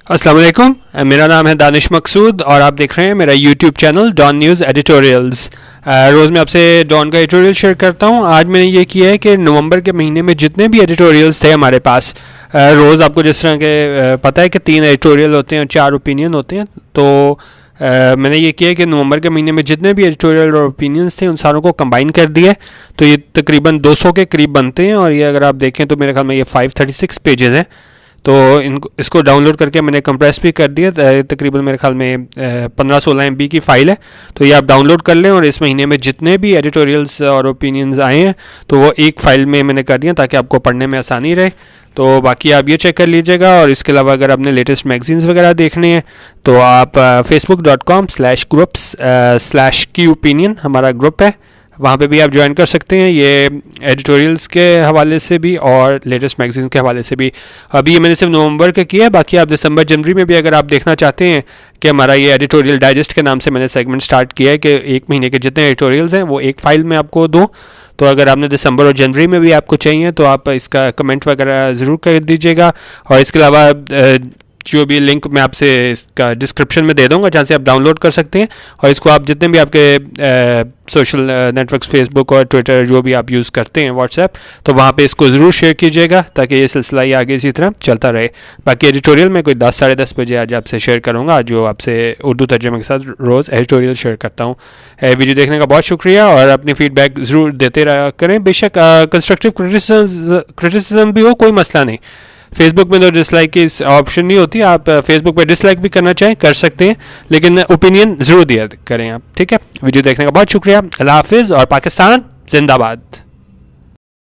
अस्सलाम वालेकुम, मेरा नाम है दानिश मकसूद और आप देख रहे हैं मेरा YouTube channel Dawn news editorials. रोज़ मैं आपसे डॉन का एडिटोरियल शेयर करता हूं। आज मैंने ये किया है कि नवंबर के महीने में जितने भी एडिटोरियल्स थे हमारे पास, रोज़ आपको जिस तरह के पता है कि 3 एडिटोरियल होते हैं और 4 ओपिनियन होते हैं, तो मैंने ये किया है कि नवंबर के महीने में जितने भी एडिटोरियल और ओपिनियंस थे उन सारों को कंबाइन कर दिया, तो ये तकरीबन 200 के करीब बनते हैं। और ये अगर आप देखें तो मेरे ख्याल में ये 536 पेजेस हैं। तो इसको डाउनलोड करके मैंने कंप्रेस भी कर दिया, तकरीबन मेरे ख्याल में 15-16 MB की फ़ाइल है। तो ये आप डाउनलोड कर लें और इस महीने में जितने भी एडिटोरियल्स और ओपिनियंस आए हैं तो वो एक फ़ाइल में मैंने कर दिया ताकि आपको पढ़ने में आसानी रहे। तो बाकी आप ये चेक कर लीजिएगा। और इसके अलावा अगर आपने लेटेस्ट मैगजीन्स वगैरह देखने हैं तो आप facebook.com/groups/की ओपिनियन हमारा ग्रुप है, वहाँ पे भी आप ज्वाइन कर सकते हैं। ये एडिटोरियल्स के हवाले से भी और लेटेस्ट मैगजीन के हवाले से भी। अभी ये मैंने सिर्फ नवंबर का किया है, बाकी आप दिसंबर जनवरी में भी अगर आप देखना चाहते हैं कि हमारा ये एडिटोरियल डाइजेस्ट के नाम से मैंने सेगमेंट स्टार्ट किया है कि एक महीने के जितने एडिटोरियल्स हैं वो एक फ़ाइल में आपको दूँ। तो अगर आपने दिसंबर और जनवरी में भी आपको चाहिए तो आप इसका कमेंट वगैरह ज़रूर कर दीजिएगा। और इसके अलावा जो भी लिंक मैं आपसे इसका डिस्क्रिप्शन में दे दूंगा जहाँ से आप डाउनलोड कर सकते हैं। और इसको आप जितने भी आपके सोशल नेटवर्क्स, फेसबुक और ट्विटर जो भी आप यूज़ करते हैं, व्हाट्सएप, तो वहाँ पे इसको ज़रूर शेयर कीजिएगा ताकि ये सिलसिला ही आगे इसी तरह चलता रहे। बाकी एडिटोरियल मैं कोई 10-10:30 बजे आज आपसे शेयर करूँगा, जो आपसे उर्दू तर्जमे के साथ रोज़ एडिटोरियल शेयर करता हूँ। वीडियो देखने का बहुत शुक्रिया और अपनी फीडबैक ज़रूर देते रहा करें। बेशक कंस्ट्रक्टिव क्रिटिसिज्म भी हो, कोई मसला नहीं। फेसबुक में तो डिसलाइक की ऑप्शन नहीं होती, आप फेसबुक पे डिसलाइक भी करना चाहें कर सकते हैं, लेकिन ओपिनियन ज़रूर दिया करें आप। ठीक है, वीडियो देखने का बहुत शुक्रिया। अल्लाह हाफिज़ और पाकिस्तान जिंदाबाद।